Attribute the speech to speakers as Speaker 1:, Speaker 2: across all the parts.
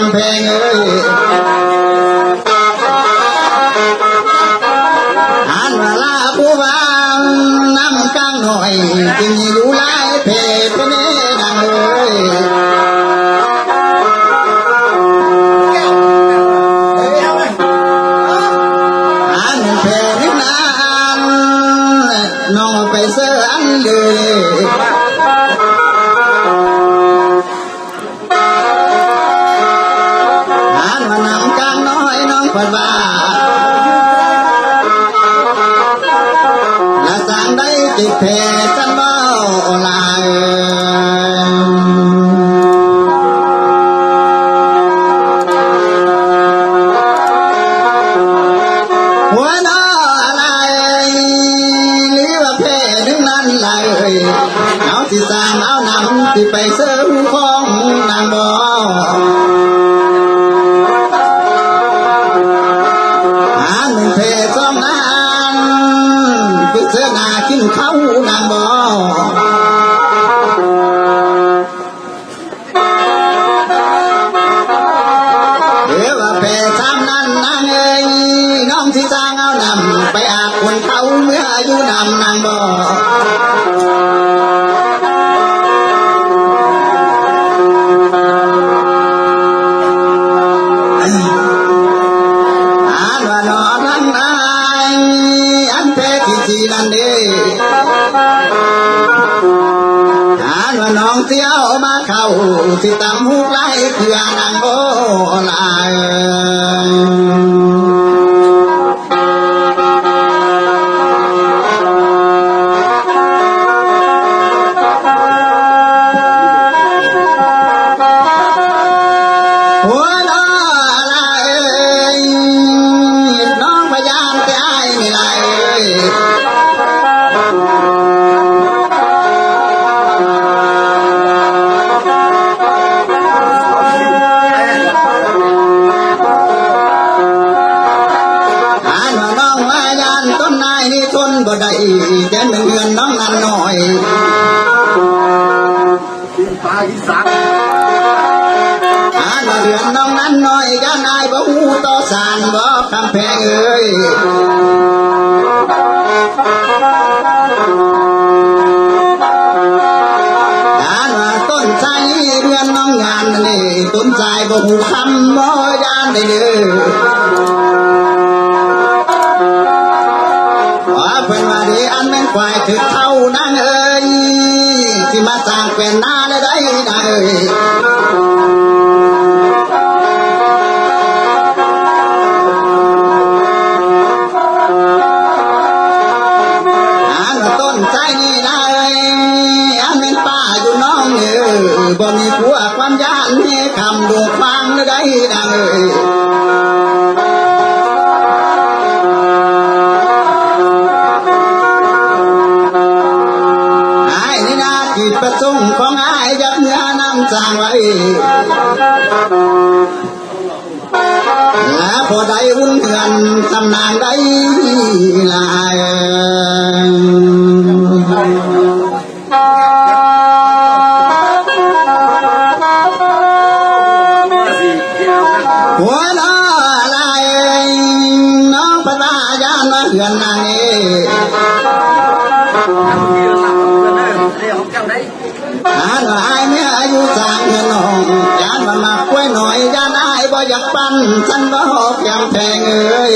Speaker 1: ำแพงเอ้ยอ่านว่าลาผู้วางน้ำกลางหน่อยจึงอยู่หลายเพศเป็นเอดังเอ้ยอ่านเพศนินานน้องไปเสืออันเลยปัดว่าและสั่งได้จิตเพจันเบาลายหัวน้ออะไรหรือว่าเพนึงนั้นเลยเอาที่สร้างเอานำที่ไปเสริมของนางบ่กินข้าวนางบ่เดี๋ยวว่าเพซ้ำนั้นนางเอ้ยน้องที่สร้างเอานำไปอาบคนเขาเมื่ออายุนำนางบ่นั่นเด้ถ้าว่าน้องเที่ยวมาเข้าที่ตำหูไล่เพื่อนางโบลายหัวน้ออะไรน้องพยานใจไม่ไรบ่ได้แกนเงินน้องนั่นหน่อยปลาอีสานเดือนน้องนั้นหน่อยก็นายบ่หูต่อสารบ่คำแพงเอ้ยการว่าต้นใจเดือนน้องงานนี่ต้นใจบ่หูคำบ่ยานได้เด้อเป็นว่าดีอันแม่นควายถึกเท่านั้นเอ้ยที่มาสร้างเป็นหน้าได้ได้อันต้นใจนี่ได้อันแม่นป้าอยู่น้องเอ้ยบ่มีผัวความยานให้คำดูฟังได้ได้ประสงค์ของอายยักเนื้อนำจางไว้และพอได้วุ่นเงินตำนานได้ลายหัวน้อลายน้องปัญญายานมาเหือนนางอ่านว่าอายเมื่ออายุสามเงินน้องยานมากล้วยหน่อยยานอายบ่อยากปั้นฉันบ่หอกยำแพงเอ้ย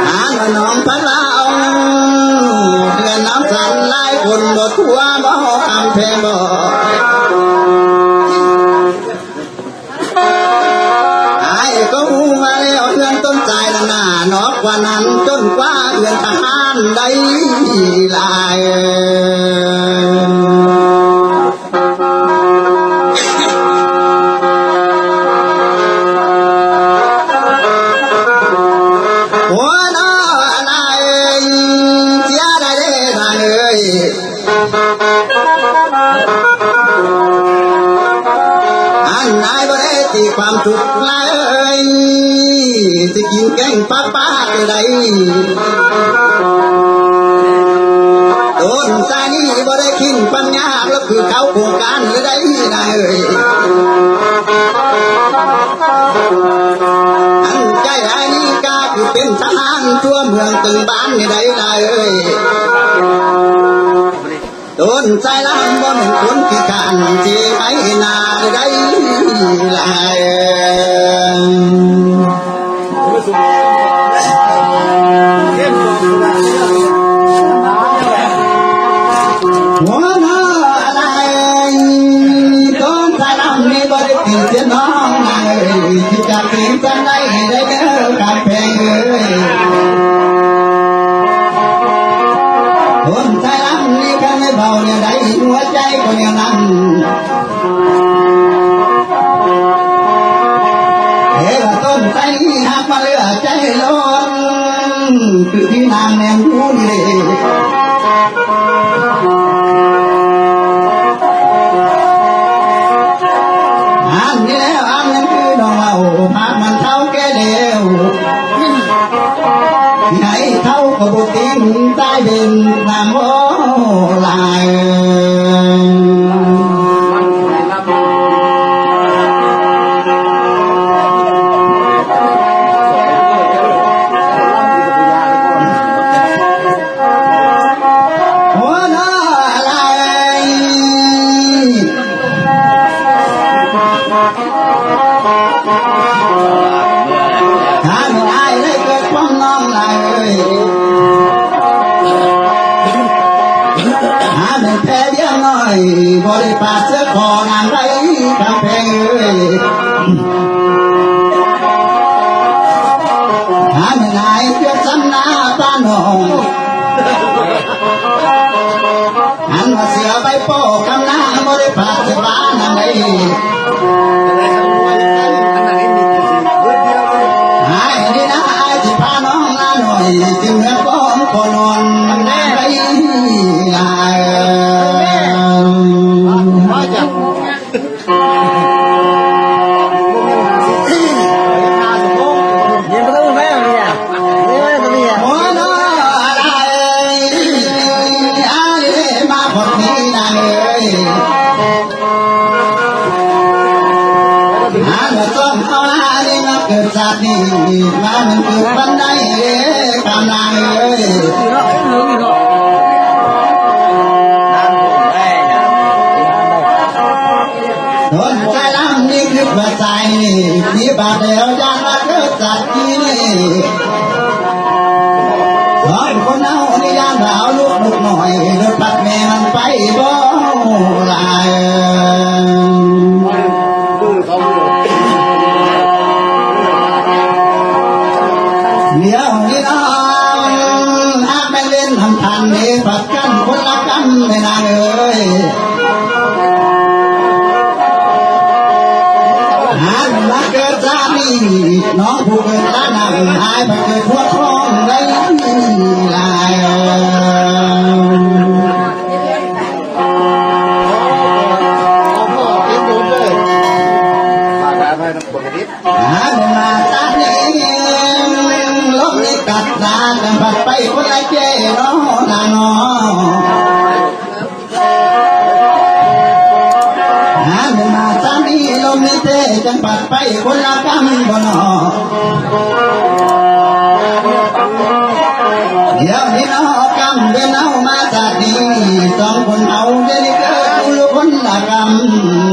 Speaker 1: อ่านว่าน้องพันลาวเงินน้ำสันไล่คนบ่ทั่วบ่หอกยำแพงบ่ก็หูมาแล้วเดือนต้นใจละหน้านอกกว่านั้นจนกว่าเดือนทหารได้ลายหัวน้ออะไรเสียได้เด้อเอ้ยอันนายบ่ได้ตีความทุกข์เลยจะกินแกงป้าป้าไปได้ต้นใจนี้บ่ได้แ ทิ้งปัญญาแล้วคือเขาโครงการหรือได้ได้อันใจไอ้นี่กาคือเป็นทหารทั่วเมืองตึงบ้านนี่ได้ได้โดนใจลำบ่เป็นคนขี้การที่ไม่นาได้หลายหัวหน้าอะไรโดนใจลำนี่บ่ได้ติดเสียน้องนายที่จะกินกันได้ได้เด้อการเพลงคนใจลำนี่กันไม่เบาเนี่ยได้หัวใจก็อย่างนั้นเฮ้ยต้นใจหักมาเลือใจล้นคือที่นางแนมรู้นี่อันนี้แล้วอันนั้นคือน้องเอาภาพมันเท่าแก่เดียวไหนเท่ากับบุตรใต้ดินนางโอลายหัวหน้าอะไรถ้าไม่ได้เลยเกิดความน้องลายหาหนึ่งแพ้เดียวน้อยบริปาเสื้อคอนางไรกำแพงหาหนึ่งนายเพื่อสำนาป้าหนองหันมาเสียใบโป้กำนาบริปาเสื้อบ้านางไรหายนี่นะไอ้ที่พาน้องลาหน่อยจึงเมื่อก้อนคนนอนแน่ไรลายหัวหน้าอะไรมาพบนี้นะหาเงินต้นเอาหน้านี่มาเกิดจากนี้มามันเกิดบันไดกำลังโดนใจลำนี่คือหัวใจที่บาดเดียวยานมาเกิดจากที่นี่สองคนเอานี่ยานบ่าวลูกหน่อยรถปัดแม่มันไปบ่ลายเดี๋ยวนี้น้องหากไม่เล่นทำทันนี่ปัดกันคนละกันไม่นานเลยหากมาเกิดสามีน้องผู้เกิดล้านหายมาเกิดพวกคล้องได้ลายหามาตาเนี่ยลบนี่กัดตากันปัดไปคนละเจ้น้องนางน้องหามาตานี่ลมนี่เต้จังปัดไปคนละกำบ่นอเดี๋ยวนี้น้องกำเดินเอามาจากนี้สองคนเอาเดี๋ยวนี้เกิดคนละกำ